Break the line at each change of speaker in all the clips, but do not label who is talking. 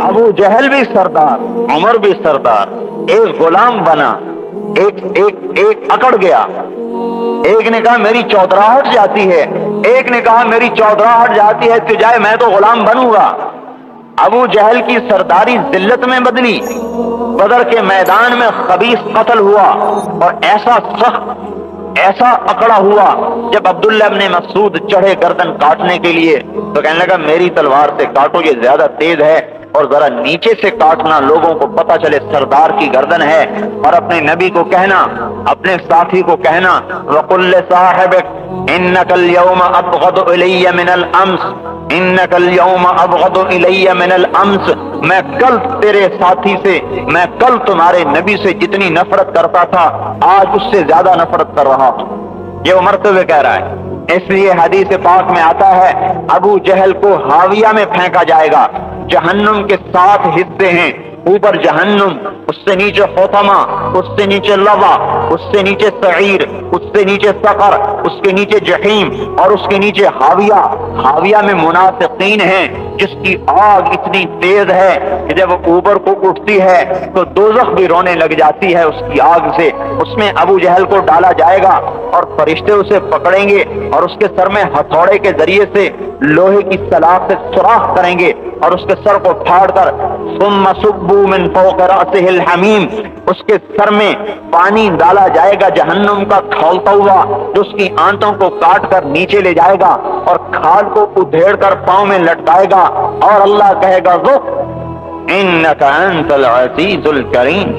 ابو جہل بھی سردار، عمر بھی سردار، ایک غلام بنا، ایک اکڑ گیا، ایک نے کہا میری چودراہٹ جاتی ہے، ایک نے کہا میری چودراہٹ جاتی ہے تو جائے میں تو غلام بنوں گا۔ ابو جہل کی سرداری ذلت میں بدلی، بدر کے میدان میں خبیث قتل ہوا، اور ایسا سخت، ایسا اکڑا ہوا، جب عبداللہ ابن مسعود چڑھے گردن کاٹنے کے لیے تو کہنے لگا میری تلوار سے کاٹو، یہ زیادہ تیز ہے، اور ذرا نیچے سے کاٹنا، لوگوں کو پتہ چلے سردار کی گردن ہے۔ اور اپنے نبی کو کہنا، اپنے ساتھی کو کہنا، وَقُلْ لِصَاحِبِكَ إِنَّكَ الْيَوْمَ أَبْغَضُ إِلَيَّ مِنَ الْأَمْسِ إِنَّكَ الْيَوْمَ أَبْغَضُ إِلَيَّ مِنَ الْأَمْسِ، میں کل تیرے ساتھی سے، میں کل تمہارے نبی سے جتنی نفرت کرتا تھا آج اس سے زیادہ نفرت کر رہا ہوں۔ یہ وہ مرتے ہوئے کہہ رہا ہے۔ اس لیے حدیث پاک میں آتا ہے ابو جہل کو حاویہ میں پھینکا جائے گا۔ جہنم کے 7 حصے ہیں، اوپر جہنم، اس سے نیچے حطمہ، اس سے نیچے لظہ، اس سے نیچے سعیر، اس سے نیچے سقر، اس کے نیچے جحیم، اور اس کے نیچے حاویہ۔ حاویہ میں منافقین ہیں جس کی آگ اتنی تیز ہے کہ جب وہ اوپر کو اٹھتی ہے تو دوزخ بھی رونے لگ جاتی ہے اس کی آگ سے۔ اس میں ابو جہل کو ڈالا جائے گا اور فرشتے اسے پکڑیں گے اور اس کے سر میں ہتھوڑے کے ذریعے سے لوہے کی سلاخ سے سوراخ کریں گے اور اس کے سر کو پھاڑ کر ثم صبوا من فوق رأسه الحمیم، اس کے سر میں پانی ڈالا جائے گا جہنم کا کھولتا ہوا، جو اس کی آنتوں کو کاٹ کر نیچے لے جائے گا اور کھال کو ادھیڑ کر پاؤں میں لٹکائے گا، اور اللہ کہے گا ذق انک انت العزیز الکریم،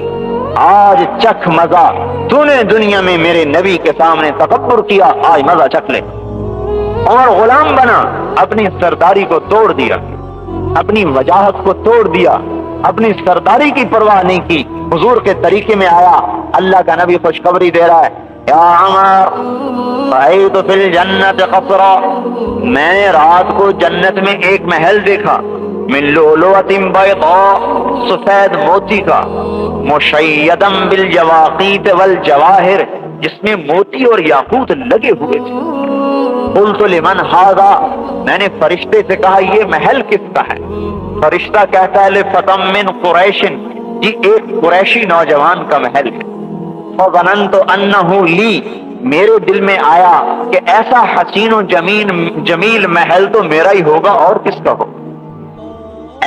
آج چکھ مزہ، تو نے دنیا میں میرے نبی کے سامنے تکبر کیا، آج مزہ چکھ لے۔ اور غلام بنا، اپنی سرداری کو توڑ دیا، اپنی وجاہت کو توڑ دیا، اپنی سرداری کی پرواہ نہیں کی، حضور کے طریقے میں آیا۔ اللہ کا نبی خوشخبری دے رہا ہے، یا عمر رأیت فی الجنت قصرا، میں نے رات کو جنت میں ایک محل دیکھا، من لؤلؤۃ بیضاء، سفید موتی کا، مشیدا بالجواقیت والجواہر، جس میں موتی اور یاقوت لگے ہوئے تھے۔ قلت لمن ھذا، میں نے فرشتے سے کہا یہ محل کس کا ہے؟ فرشتہ کہتا ہے لفتى من قریش، جی ایک قریشی نوجوان کا محل ہے۔ فظننت انہ لی، میرے دل میں آیا کہ ایسا حسین و جمیل محل تو میرا ہی ہوگا، اور کس کا ہوگا؟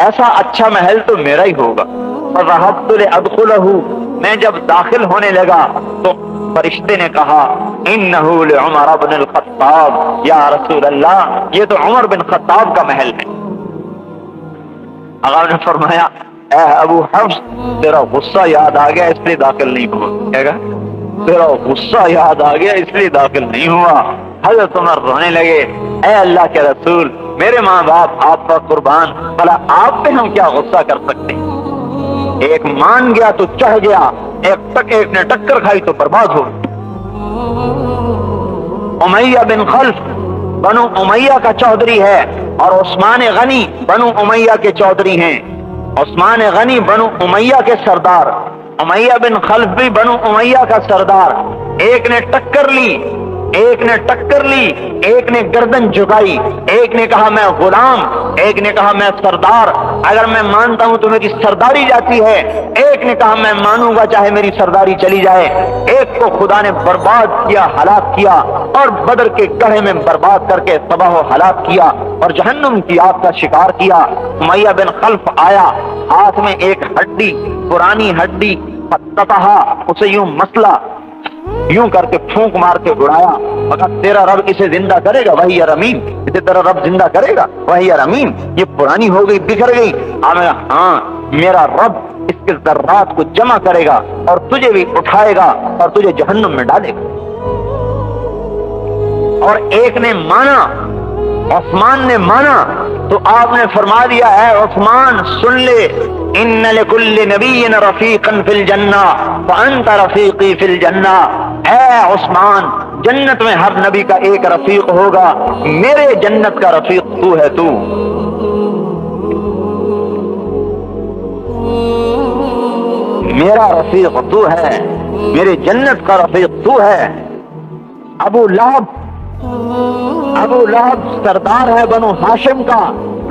ایسا اچھا محل تو میرا ہی ہوگا۔ فذهبت لأدخلہ، میں جب داخل ہونے لگا تو فرشتے نے کہا انہ لعمر بن الخطاب، یا رسول اللہ یہ تو عمر بن خطاب کا محل ہے۔ آقا نے فرمایا اے ابو حفص، تیرا غصہ یاد آ گیا اس لیے داخل نہیں ہوا۔ کیا کہا؟ تیرا غصہ یاد آ گیا اس لیے داخل نہیں ہوا۔ حضرت عمر رونے لگے، اے اللہ کے رسول، میرے ماں باپ آپ پر قربان، بھلا آپ پہ ہم کیا غصہ کر سکتے ہیں؟ ایک مان گیا تو چڑھ گیا، ایک نے ٹکر کھائی تو برباد ہو۔ امیہ بن خلف بنو امیہ کا چودھری ہے، اور عثمان غنی بنو امیہ کے چودھری ہیں۔ عثمان غنی بنو امیہ کے سردار، امیہ بن خلف بھی بنو امیہ کا سردار۔ ایک نے ٹکر لی، ایک نے ٹکر لی، ایک نے گردن جھکائی، ایک نے کہا میں غلام، ایک نے کہا میں سردار، اگر میں مانتا ہوں تو میری سرداری جاتی ہے، ایک نے کہا میں مانوں گا چاہے میری سرداری چلی جائے۔ ایک کو خدا نے برباد کیا، ہلاک کیا، اور بدر کے گڑھے میں برباد کر کے تباہ و ہلاک کیا اور جہنم کی آگ کا شکار کیا۔ امیہ بن خلف آیا، ہاتھ میں ایک ہڈی، پرانی ہڈی، فتحا، اسے یوں مسلا، یوں کر کے پھونک مار کے اڑایا، مگر تیرا رب اسے زندہ کرے گا، وہی رمیم، اسے تیرا رب زندہ کرے گا، وہی رمیم، یہ پرانی ہو گئی، بکھر گئی۔ ہاں میرا رب اس کے ذرات کو جمع کرے گا اور تجھے بھی اٹھائے گا اور تجھے جہنم میں ڈالے گا۔ اور ایک نے مانا، عثمان نے مانا تو آپ نے فرما دیا اے عثمان سن لے، ان لکل نبی رفیقا فی الجنہ فانت رفیقی فی الجنہ، اے عثمان جنت میں ہر نبی کا ایک رفیق ہوگا، میرے جنت کا رفیق تو ہے، تو میرا رفیق تو ہے، میرے جنت کا رفیق تو ہے۔ ابو لہب سردار ہے بنو ہاشم کا،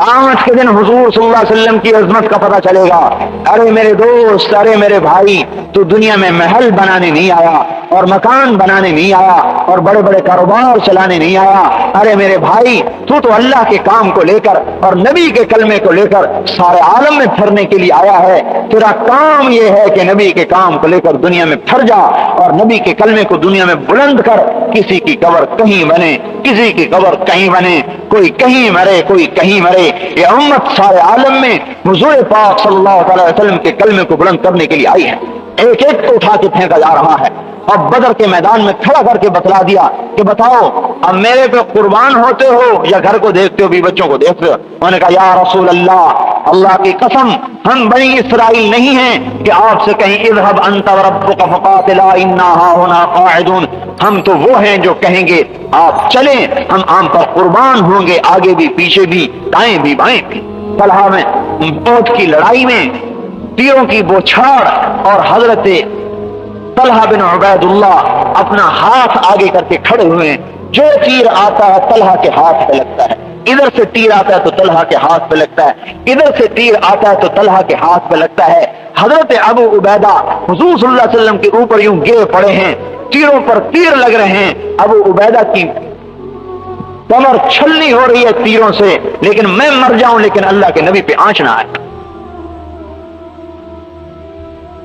قیامت کے دن حضور صلی اللہ علیہ وسلم کی عظمت کا پتہ چلے گا. ارے میرے دوست، ارے میرے بھائی، تو دنیا میں محل بنانے نہیں آیا اور مکان بنانے نہیں آیا اور بڑے بڑے کاروبار چلانے نہیں آیا. ارے میرے بھائی، تو اللہ کے کام کو لے کر اور نبی کے کلمے کو لے کر سارے عالم میں پھرنے کے لیے آیا ہے. تیرا کام یہ ہے کہ نبی کے کام کو لے کر دنیا میں پھر جا اور نبی کے کلمے کو دنیا میں بلند کر. کسی کی قبر کہیں بنے، کسی کی قبر کہیں بنے، کوئی کہیں مرے کوئی کہیں مرے، یہ امت سارے عالم میں حضور پاک صلی اللہ علیہ وسلم کے کلمے کو بلند کرنے کے لیے آئی ہے. ایک ایک کو اٹھا کے پھینکا جا رہا ہے. اب بدر کے میدان میں کھڑا کر کے بتلا دیا کہ بتاؤ اب میرے پہ قربان ہوتے ہو یا گھر کو دیکھتے ہو، بھی بچوں کو دیکھتے ہو؟ انہوں نے کہا یا رسول اللہ، اللہ کی قسم ہم بنی اسرائیل نہیں ہیں کہ آپ سے کہیں اذهب انت وربك فقاتلا انا هاهنا قاعدون. ہم تو وہ ہیں جو کہیں گے آپ چلیں، ہم عام پر قربان ہوں گے، آگے بھی پیچھے بھی، دائیں بھی بائیں بھی. طلحہ میں احد کی لڑائی میں تیروں کی بوچھاڑ اور حضرت طلحہ بن عبید اللہ اپنا ہاتھ آگے کر کے کھڑے ہوئے ہیں. جو تیر آتا ہے طلحہ کے ہاتھ پہ لگتا ہے، ادھر سے تیر آتا ہے تو طلحہ کے ہاتھ پہ لگتا ہے، ادھر سے تیر آتا ہے تو طلحہ کے ہاتھ پہ لگتا ہے. حضرت ابو عبیدہ حضور صلی اللہ علیہ وسلم کے اوپر یوں گر پڑے ہیں، تیروں پر تیر لگ رہے ہیں. ابو عبیدہ کی کمر چھلنی ہو رہی ہے تیروں سے، لیکن میں مر جاؤں لیکن اللہ کے نبی پہ آنچ نہ آئے.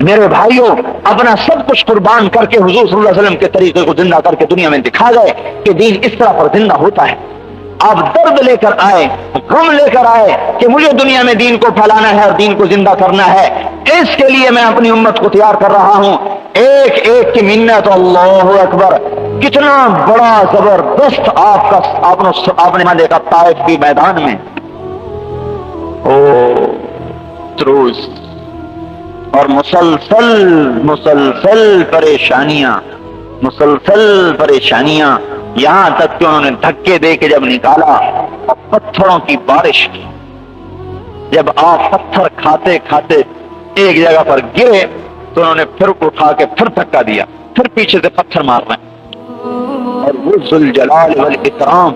میرے بھائیوں، اپنا سب کچھ قربان کر کے حضور صلی اللہ علیہ وسلم کے طریقے کو زندہ کر کے دنیا میں دکھا گئے کہ دین اس طرح پر زندہ ہوتا ہے. آپ درد لے کر آئے، غم لے کر آئے کہ مجھے دنیا میں دین کو پھیلانا ہے اور دین کو زندہ کرنا ہے. اس کے لیے میں اپنی امت کو تیار کر رہا ہوں. ایک ایک کی منت، اللہ اکبر، کتنا بڑا زبردست آپ نے دیکھا طائف کی میدان میں. او تروس اور مسلسل پریشانیاں، یہاں تک کہ انہوں نے دھکے دے کے جب نکالا اور پتھروں کی بارش کی. جب آپ پتھر کھاتے کھاتے ایک جگہ پر گرے تو انہوں نے پھر اٹھا کے پھر دھکا دیا، پھر پیچھے سے پتھر مار رہے ہیں. اور وہ ذوالجلال والاکرام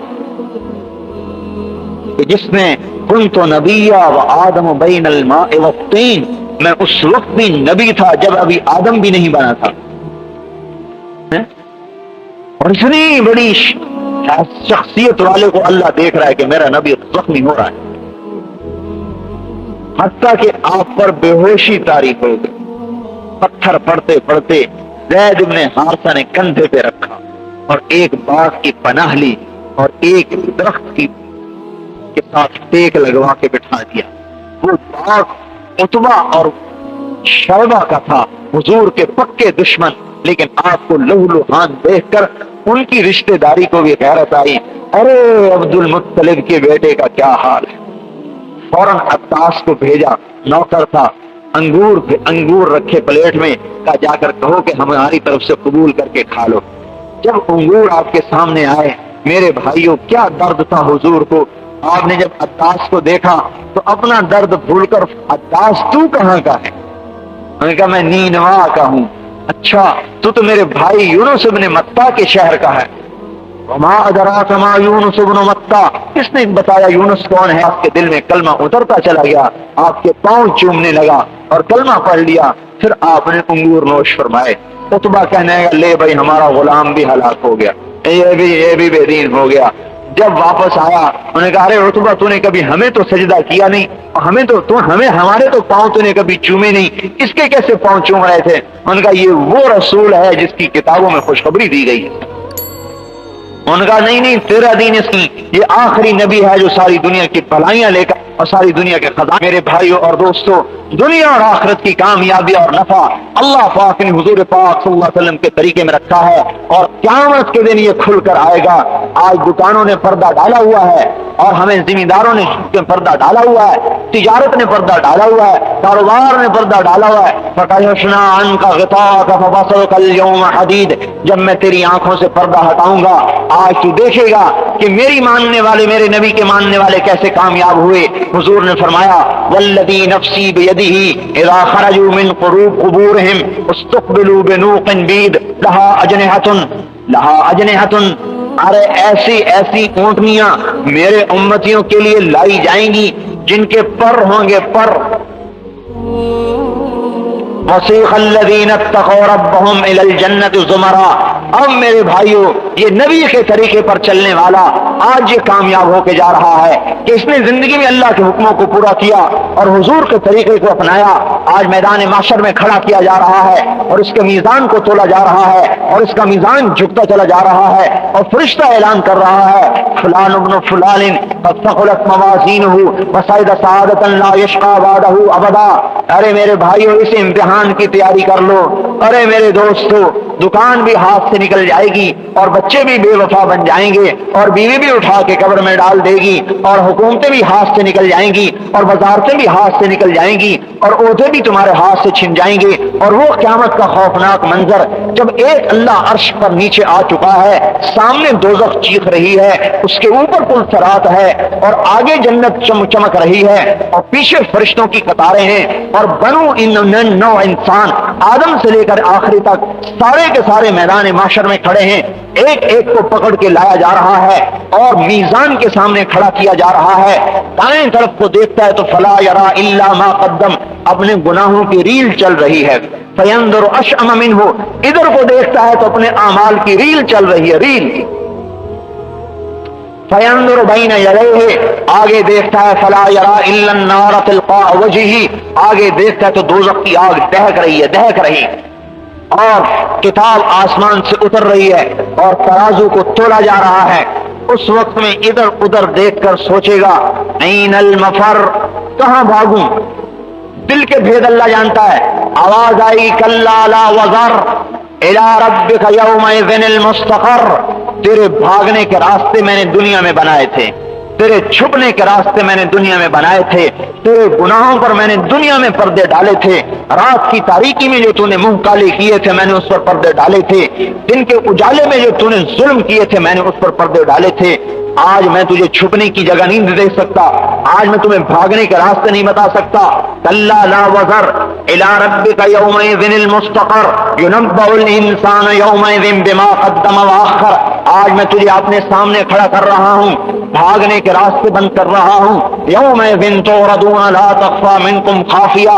کہ جس میں کنت نبیا وآدم بین الماء والطین، میں اس وقت بھی نبی تھا جب ابھی آدم بھی نہیں بنا تھا. اور اتنی بڑی شخصیت والے کو اللہ دیکھ رہا ہے کہ میرا نبی زخمی ہو رہا ہے، حتیٰ کہ آپ پر بے ہوشی طاری ہو گئی. پتھر پڑتے پڑتے زید بن حارثہ نے کندھے پہ رکھا اور ایک باغ کی پناہ لی اور ایک درخت کے ساتھ ٹیک لگوا کے بٹھا دیا. وہ باغ عتبہ اور شیبہ کا تھا، حضور کے پکے دشمن، لیکن آپ کو لہو لہان دیکھ کر ان کی رشتہ داری کو بھی غیرت آئی. ارے عبد المطلب کے بیٹے کا کیا حال ہے. فوراً عباس کو بھیجا، نوکر تھا، انگور رکھے پلیٹ میں، کہا جا کر کہو کہ ہماری طرف سے قبول کر کے کھا لو. جب انگور آپ کے سامنے آئے میرے بھائیوں، کیا درد تھا حضور کو. آپ نے جب عباس کو دیکھا تو اپنا درد بھول کر عباس تو کہاں کا ہے؟ میں نے کہا میں نینوا کا ہوں. اچھا تو میرے بھائی یونس ابن متہ کے شہر کا ہے. وما ادراک ما یونس ابن متہ، کس نے بتایا یونس کون ہے؟ آپ کے دل میں کلمہ اترتا چلا گیا، آپ کے پاؤں چومنے لگا اور کلمہ پڑھ لیا. پھر آپ نے انگور نوش فرمائے. عتبہ کہنے لگا لے بھائی ہمارا غلام بھی ہلاک ہو گیا، یہ بھی بے دین ہو گیا. جب واپس آیا انہوں نے کہا ارے عتبہ تو نے کبھی ہمیں تو سجدہ کیا نہیں، ہمارے تو پاؤں تو نے کبھی چومے نہیں، اس کے کیسے پاؤں چوم رہے تھے؟ انہوں نے کہا یہ وہ رسول ہے جس کی کتابوں میں خوشخبری دی گئی ہے. انہوں نے کہا نہیں تیرا دین اس کی، یہ آخری نبی ہے جو ساری دنیا کی بھلائیاں لے کر اور ساری دنیا کے خزانے. میرے بھائیوں اور دوستوں، دنیا اور آخرت کی کامیابی اور نفع اللہ پاک نے حضور پاک صلی اللہ علیہ وسلم کے طریقے میں رکھا ہے، اور قیامت کے دن یہ کھل کر آئے گا. آج دکانوں نے پردہ ڈالا ہوا ہے اور ہمیں زمینداروں نے پردہ ڈالا ہوا ہے، تجارت نے پردہ ڈالا ہوا ہے، کاروبار نے پردہ ڈالا ہوا ہے. فَكَشَفْنَا عَنْكَ غِطَاءَكَ فَبَصَرُكَ الْيَوْمَ حَدِيدٌ، جب میں تیری آنکھوں سے پردہ ہٹاؤں گا آج تو دیکھے گا کہ میری ماننے والے، میرے نبی کے ماننے والے کیسے کامیاب ہوئے. حضور نے فرمایا والذی نفسی بیدہ اذا خرجوا من قبورہم استقبلوا بنوق بید لہا اجنحۃ ارے ایسی ایسی اونٹنیاں میرے امتیوں کے لیے لائی جائیں گی جن کے پر ہوں گے پر. وَسِيقَ الَّذِينَ اتَّقَوْا رَبَّهُمْ إِلَى الْجَنَّةِ زُمَرًا. اب میرے بھائیو یہ نبی کے طریقے پر چلنے والا آج یہ کامیاب ہو کے جا رہا ہے کہ اس نے زندگی میں اللہ کے حکموں کو پورا کیا اور حضور کے طریقے کو اپنایا. آج میدان محشر میں کھڑا کیا جا رہا ہے اور اس کے میزان کو تولا جا رہا ہے اور اس کا میزان جھکتا چلا جا رہا ہے اور فرشتہ اعلان کر رہا ہے فلان ابن فلان قد ثقلت موازینہ وصعد سعادۃ لا یشقى بعدہ ابدا. ارے میرے بھائیو اس امتحان کی تیاری کر لو. ارے میرے دوستو دکان بھی ہاتھ سے نکل جائے گی اور بچے بھی بے وفا بن جائیں گے اور بیوی بھی اٹھا کے قبر میں ڈال دے گی اور حکومتیں بھی ہاتھ سے نکل جائیں گی اور وزارتیں بھی ہاتھ سے نکل جائیں گی اور عہدے بھی تمہارے ہاتھ سے چھن جائیں گے. اور وہ قیامت کا خوفناک منظر جب ایک اللہ عرش پر نیچے آ چکا ہے, سامنے دوزخ چیخ رہی ہے, اس کے اوپر پل صراط ہے اور آگے جنت چمک رہی ہے اور پیچھے فرشتوں کی قطاریں ہیں اور بنو نو انسان آدم سے لے کر آخری تک سارے کے سارے میدان معاشر میں کھڑے ہیں. ایک ایک کو پکڑ کے لایا جا رہا ہے اور میزان کے سامنے کھڑا کیا جا رہا ہے. دائیں طرف کو دیکھتا ہے تو فلا یرا الا ما قدم, اپنے گناہوں کی ریل چل رہی ہے. فینظر اشأم منہ, ادھر کو دیکھتا ہے تو اپنے اعمال کی ریل چل رہی ہے ریل. فینظر بین یدیہ, آگے دیکھتا ہے فلا یرا الا النار تلقاء وجہہ, آگے دیکھتا ہے تو دوزخ کی آگ دہک رہی ہے دہک رہی اور کتاب آسمان سے اتر رہی ہے اور ترازو کو تولا جا رہا ہے. اس وقت میں ادھر ادھر دیکھ کر سوچے گا این المفر, کہاں بھاگوں. دل کے بھید اللہ جانتا ہے. آواز آئی کلا لا وزر الی ربک یومئذ المستقر, تیرے بھاگنے کے راستے میں نے دنیا میں بنائے تھے, تیرے چھپنے کے راستے میں نے دنیا میں بنائے تھے, تیرے گناہوں پر میں نے دنیا میں پردے ڈالے تھے. رات کی تاریکی میں جو تو نے منہ کالے کیے تھے میں نے اس پر پردے ڈالے تھے. دن کے اجالے میں جو تو نے ظلم کیے تھے میں نے اس پر پردے ڈالے تھے. آج میں تجھے چھپنے کی جگہ نہیں دے سکتا, آج میں تمہیں بھاگنے کے راستے نہیں بتا سکتا. کلا لا وزر الی ربک یومئذ المستقر ینبأ الانسان یومئذ بما قدم واخر. آج میں تجھے اپنے سامنے کھڑا کر رہا ہوں, بھاگنے کے راستے بند کر رہا ہوں. یومئذ تعرضون لا تخفى منکم خافیہ,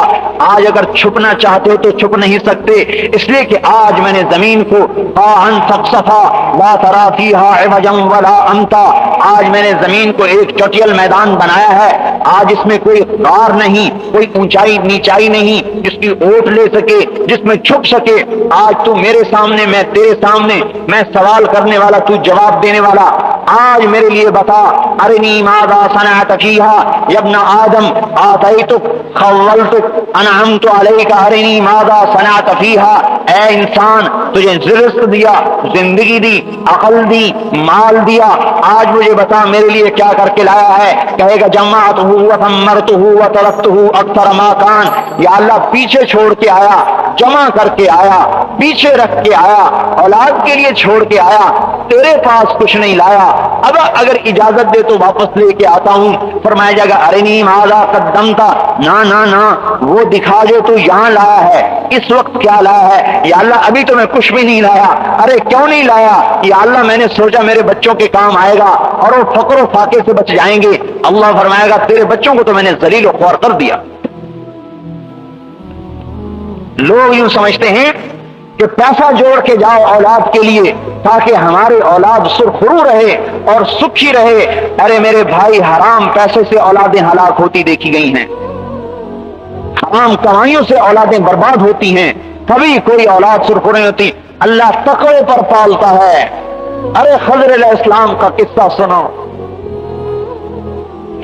آج اگر چھپنا چاہتے ہو تو چھپ نہیں سکتے, اس لیے کہ آج میں نے زمین کو قاعا صفصفا لا ترى فيها عوجا ولا امتا, آج میں نے زمین کو ایک چٹیل میدان بنایا ہے. آج اس میں کوئی غار نہیں, کوئی اونچائی نیچائی نہیں جس کی اوٹ لے سکے, جس میں چھپ سکے. آج تو میرے سامنے, میں تیرے سامنے, میں سوال کرنے والا, تو جواب دینے والا. آج میرے لیے بتا ارنی ماذا صنعت فیہا یا ابن آدم آتیتک خولتک انعمت علیک ارنی ماذا صنعت فیہا. اے انسان, تجھے رزق دیا, زندگی دی, عقل دی, مال دیا, آج مجھے بتا میرے لیے کیا کر کے لایا ہے. کہے گا جمعتہ وثمرتہ وترکتہ اکثر ما کان, یا اللہ پیچھے چھوڑ کے آیا, جمع کر کے آیا, پیچھے رکھ کے آیا, اولاد کے لیے چھوڑ کے آیا, تیرے پاس کچھ نہیں لایا. اب اگر اجازت دے تو واپس لے کے آتا ہوں. فرمایا جائے گا ارنی ماذا قدمتا, نہ وہ دکھا جو تو یہاں لایا ہے, اس وقت کیا لایا ہے. یا اللہ ابھی تو میں کچھ بھی نہیں لایا. ارے کیوں نہیں لایا. یا اللہ میں نے سوچا میرے بچوں کے کام آئے گا اور وہ فقر و فاقے سے بچ جائیں گے. اللہ فرمائے گا تیرے بچوں کو تو میں نے ذلیل و خوار کر دیا. لوگ یوں سمجھتے ہیں کہ پیسہ جوڑ کے جاؤ اولاد کے لیے تاکہ ہماری اولاد سرخرو رہے اور سکھی رہے. ارے میرے بھائی, حرام پیسے سے اولادیں ہلاک ہوتی دیکھی گئی ہیں, حرام کمائیوں سے اولادیں برباد ہوتی ہیں, کبھی کوئی اولاد سرخرو نہیں ہوتی. اللہ تقوی پر پالتا ہے. ارے خضر علیہ السلام کا قصہ سنو.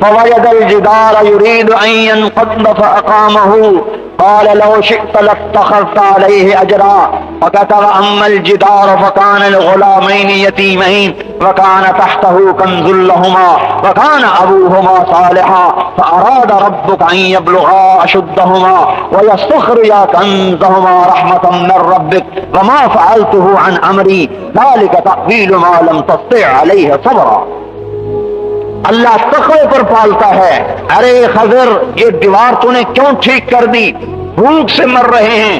فوجد الجدار يريد ان ينقض فاقامه قال لو شئت لاتخذت عليه اجرا وكتب اما الجدار فكان لغلامين يتيمين وكان تحته كنز لهما وكان ابوهما صالحا فاراد ربك ان يبلغا اشدهما ويستخرجا كنزهما رحمة من ربك وما فعلته عن امري ذلك تأويل ما لم تستطع عليه صبرا. اللہ تقوی پر پالتا ہے. ارے خضر, یہ دیوار تو نے کیوں ٹھیک کر دی؟ بھوک سے مر رہے ہیں,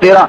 13,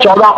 14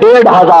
1,500।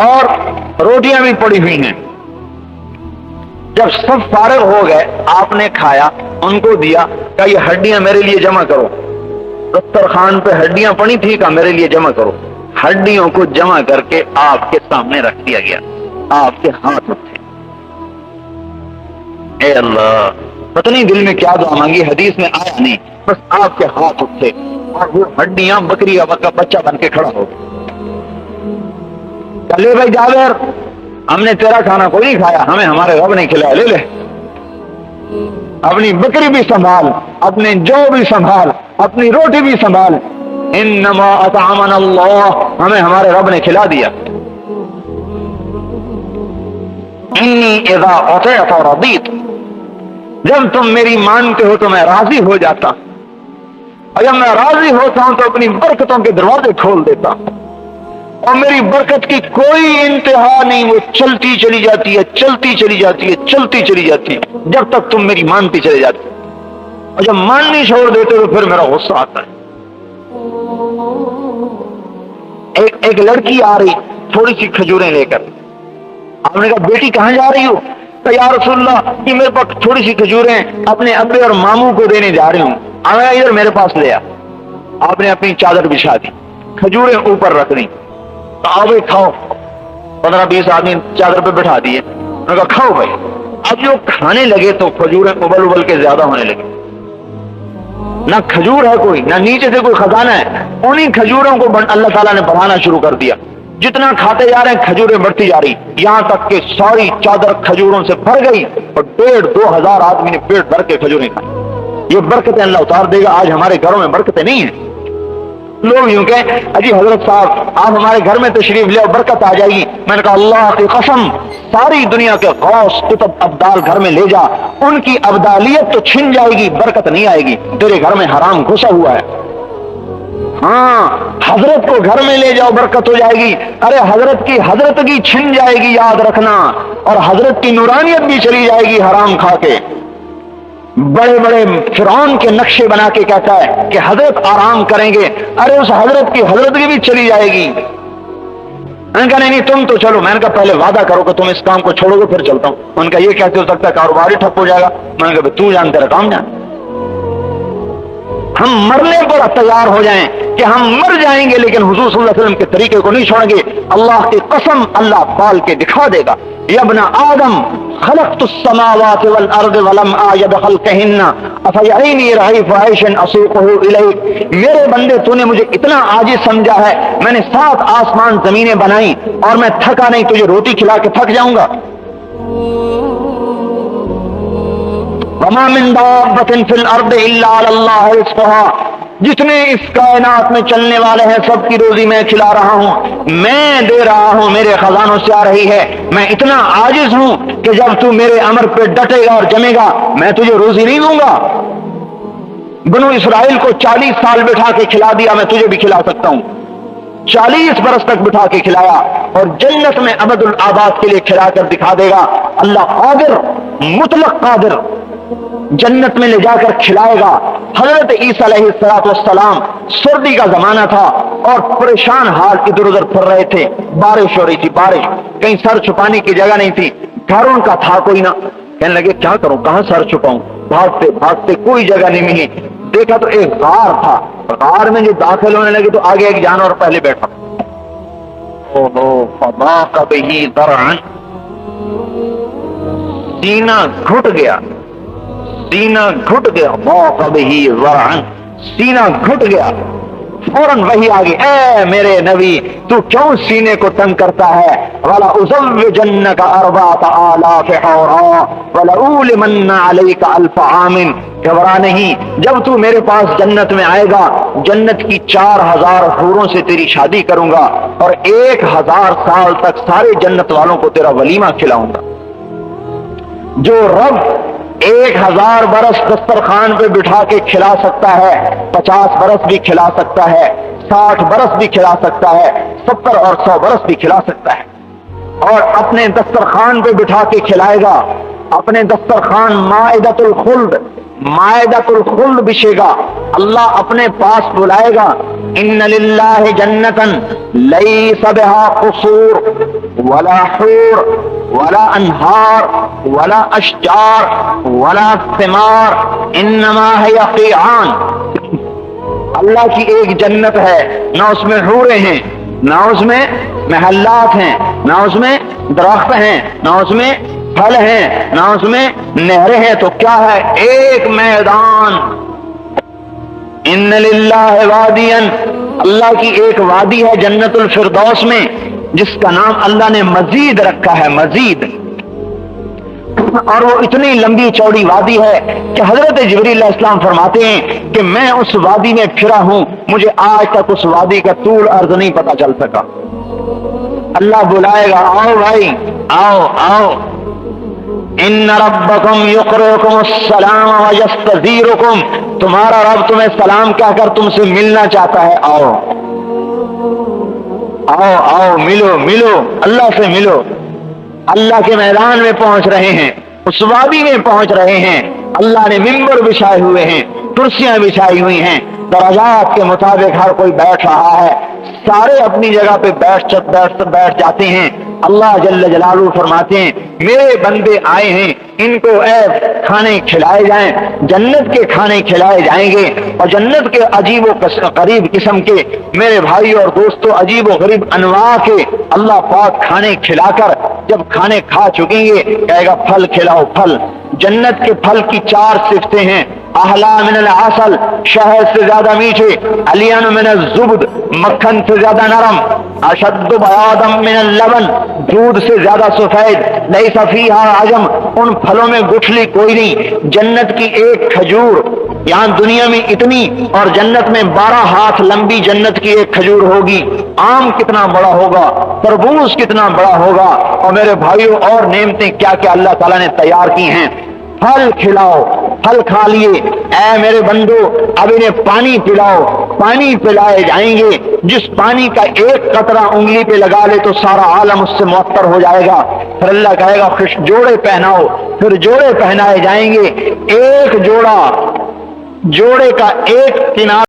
اور روٹیاں بھی پڑی ہوئی ہیں. جب سب فارغ ہو گئے آپ نے کھایا، ان کو دیا، کہ یہ ہڈیاں میرے لیے جمع کرو. دسترخوان پہ ہڈیاں پڑی تھی، کہ میرے لیے جمع کرو. ہڈیوں کو جمع کر کے آپ کے سامنے رکھ دیا گیا. آپ کے ہاتھ اٹھے. اے اللہ، پتہ نہیں دل میں کیا دعا مانگی، حدیث میں آیا نہیں، بس آپ کے ہاتھ اٹھے اور وہ ہڈیاں بکری کا بچہ بن کے کھڑا ہو گیا. چلے بھائی جابر، ہم نے تیرا کھانا کوئی نہیں کھایا، ہمیں ہمارے رب نے کھلایا، لے لے. اپنی بکری بھی سنبھال، اپنے جو بھی سنبھال، اپنی روٹی بھی سنبھال. انما اطعمنا اللہ، ہمیں ہمارے رب نے کھلا دیا. انی اذا اطعت رضیت، جب تم میری مانتے ہو تو میں راضی ہو جاتا، اور جب میں راضی ہوتا ہوں تو اپنی برکتوں کے دروازے کھول دیتا، اور میری برکت کی کوئی انتہا نہیں، وہ چلتی چلی جاتی ہے، چلتی چلی جاتی ہے، چلتی چلی جاتی ہے، جب تک تم میری مانتی چلے جاتے. اور جب ماننی چھوڑ دیتے تو پھر میرا غصہ آتا ہے. ایک لڑکی آ رہی تھوڑی سی کھجوریں لے کر. آپ نے کہا بیٹی کہاں جا رہی ہو؟ کہ یا رسول اللہ، کہ میرے پاس تھوڑی سی کھجوریں اپنے ابے اور ماموں کو دینے جا رہی ہوں، آیا ادھر میرے پاس لے آ. آپ نے اپنی چادر بچھا دی، کھجوریں اوپر رکھ دی، تو آؤ کھاؤ. 15-20 آدمی چادر پہ بٹھا دیے. میں نے کہا کھاؤ بھائی. اب جو کھانے لگے تو کھجوریں ابل ابل کے زیادہ ہونے لگی. نہ کھجور ہے کوئی، نہ نیچے سے کوئی خزانہ ہے. انہی کھجوروں کو اللہ تعالیٰ نے بڑھانا شروع کر دیا. جتنا کھاتے جا رہے ہیں کھجوریں بڑھتی جا رہی، یہاں تک کہ ساری چادر کھجوروں سے بھر گئی اور 1500-2000 ہزار آدمی نے پیٹ بھر کے کھجوریں کھائی. یہ برکتیں اللہ اتار دے گا. آج ہمارے گھروں میں برکتیں نہیں ہیں. لوگ یوں کہ اجی حضرت صاحب آپ ہمارے گھر میں تشریف لے اور برکت آ جائے گی. میں نے کہا اللہ کی قسم، ساری دنیا کے غوث قطب ابدال گھر میں لے جا، ان کی ابدالیت تو چھن جائے گی، برکت نہیں آئے گی. تیرے گھر میں حرام گھسا ہوا ہے. ہاں، حضرت کو گھر میں لے جاؤ، برکت ہو جائے گی. ارے حضرت کی حضرتگی چھن جائے گی، یاد رکھنا، اور حضرت کی نورانیت بھی چلی جائے گی حرام کھا کے. بڑے بڑے فرعون کے نقشے بنا کے کہتا ہے کہ حضرت آرام کریں گے، ارے اس حضرت کی حضرتگی بھی چلی جائے گی. میں نے کہا نہیں تم تو چلو. میں نے کہا پہلے وعدہ کرو کہ تم اس کام کو چھوڑو گے پھر چلتا ہوں. ان کا یہ کیسے ہو سکتا ہے، کاروبار ہی ٹھپ ہو جائے گا. میں نے کہا تو جان، تیرا کام جان. ہم مرنے پر تیار ہو جائیں کہ ہم مر جائیں گے لیکن حضور صلی اللہ علیہ وسلم کے طریقے کو نہیں چھوڑیں گے. اللہ کی قسم، اللہ پال کے دکھا دے گا. یا ابن آدم خلقت السماوات والارض ولم اعی بخلقہن افیعینی رغیف عیش اسوقہ الیک. میرے بندے تو نے مجھے اتنا عاجز سمجھا ہے، میں نے 7 آسمان زمینیں بنائی اور میں تھکا نہیں، تجھے روٹی کھلا کے تھک جاؤں گا. وما من دابۃ فی الارض الا علی اللہ رزقها. جتنے اس کائنات میں چلنے والے ہیں سب کی روزی میں کھلا رہا ہوں، میں دے رہا ہوں، میرے خزانوں سے آ رہی ہے. میں اتنا عاجز ہوں کہ جب تو میرے امر پہ ڈٹے گا اور جمے گا میں تجھے روزی نہیں دوں گا. بنو اسرائیل کو 40 سال بٹھا کے کھلا دیا، میں تجھے بھی کھلا سکتا ہوں. 40 برس تک بٹھا کے کھلایا اور جنت میں ابد الآباد کے لیے کھلا کر دکھا دے گا. اللہ قادر، مطلق قادر، جنت میں لے جا کر کھلائے گا. حضرت عیسیٰ علیہ السلام، سردی کا زمانہ تھا اور پریشان حال ادھر ادھر پھر رہے تھے. بارش ہو رہی تھی، بارش، کہیں سر چھپانے کی جگہ نہیں تھی، گھر ان کا تھا کوئی نہ. کہنے لگے کیا کروں، کہاں سر چھپاؤں. بھاگتے بھاگتے کوئی جگہ نہیں ملی. دیکھا تو ایک غار تھا، غار میں جو داخل ہونے لگے تو آگے ایک جانور پہلے بیٹھا. فضاق بہ ذرعا، سینہ گھٹ گیا، سینہ گھٹ گیا. ضاق بہ ذرعا، سینہ گھٹ گیا. فوراً وہی آگے، اے میرے نبی تو کیوں سینے کو تنگ کرتا ہے. وَلَا أُزَوِّجَنَّكَ 4,000 حورا وَلَأُولِمَنَّ عَلَيْكَ أَلْفَ عَامٍ. گھبرا نہیں، جب تو میرے پاس جنت میں آئے گا جنت کی 4000 حوروں سے تیری شادی کروں گا اور 1000 سال تک سارے جنت والوں کو تیرا ولیمہ کھلاؤں گا. جو رب 1000 برس دسترخوان پہ بٹھا کے کھلا سکتا ہے، 50 برس بھی کھلا سکتا ہے، 60 برس بھی کھلا سکتا ہے، 70 اور 100 برس بھی کھلا سکتا ہے. اور اپنے دسترخوان پہ بٹھا کے کھلائے گا. اپنے دسترخوان مائدۃ الخلد، مائدۃ الخلد بچھے گا. اللہ اپنے پاس بلائے گا. ان للہ جنتا لیس بہا قصور. ولا حور ولا انہار ولا اشجار ولا ثمار انما هي قیعان. اللہ کی ایک جنت ہے، نہ اس میں حوریں ہیں، نہ اس میں محلات ہیں، نہ اس میں درخت ہیں، نہ اس میں پھل ہیں، نہ اس میں نہریں ہیں. تو کیا ہے؟ ایک میدان. ان للہ وادیا، اللہ کی ایک وادی ہے جنت الفردوس میں، جس کا نام اللہ نے مزید رکھا ہے، مزید. اور وہ اتنی لمبی چوڑی وادی ہے کہ حضرت جبریل علیہ السلام فرماتے ہیں کہ میں اس وادی میں پھرا ہوں، مجھے آج تک اس وادی کا طول عرض نہیں پتا چل سکا. اللہ بلائے گا، آؤ بھائی، آؤ آؤ. ان ربکم یقرئکم السلام ویستزیرکم، تمہارا رب تمہیں سلام کہہ کر تم سے ملنا چاہتا ہے. آؤ آؤ آؤ، ملو ملو، اللہ سے ملو. اللہ کے میدان میں پہنچ رہے ہیں، اس وادی میں پہنچ رہے ہیں. اللہ نے ممبر بچھائے ہوئے ہیں، کرسیاں بچھائی ہوئی ہیں، درجات کے مطابق ہر کوئی بیٹھ رہا ہے. سارے اپنی جگہ پہ بیٹھ جاتے ہیں. اللہ جل جلالہ فرماتے ہیں میرے بندے آئے ہیں، ان کو اے کھانے کھلائے جائیں، جنت کے کھانے کھلائے جائیں گے. اور جنت کے عجیب و غریب قسم کے میرے بھائی اور دوستوں، عجیب و غریب انواع کے اللہ پاک کھانے کھلا کر جب کھانے کھا چکیں گے کہے گا پھل کھلاؤ پھل. جنت کے پھل کی 4 صفتیں ہیں: احلا من العسل، شہد سے زیادہ میٹھے، الین من الزبد، مکھن سے زیادہ نرم، اشد بیاضا من اللبن، دودھ سے زیادہ سفید، لیس فیہا عجم، ان پھلوں میں گٹھلی کوئی نہیں. جنت کی ایک کھجور یہاں دنیا میں اتنی، اور جنت میں 12 ہاتھ لمبی جنت کی ایک کھجور ہوگی. آم کتنا بڑا ہوگا، تربوز کتنا بڑا ہوگا. اور میرے بھائیوں اور نعمتیں کیا کیا اللہ تعالیٰ نے تیار کی ہیں. پھل کھلاؤ، پھل کھا لیے. اے میرے بندو اب انہیں پانی پلاؤ، پانی پلائے جائیں گے. جس پانی کا ایک قطرہ انگلی پہ لگا لے تو سارا عالم اس سے معطر ہو جائے گا. پھر اللہ کہے گا خوش جوڑے پہناؤ، پھر جوڑے پہنائے جائیں گے. ایک جوڑے کا ایک کنارہ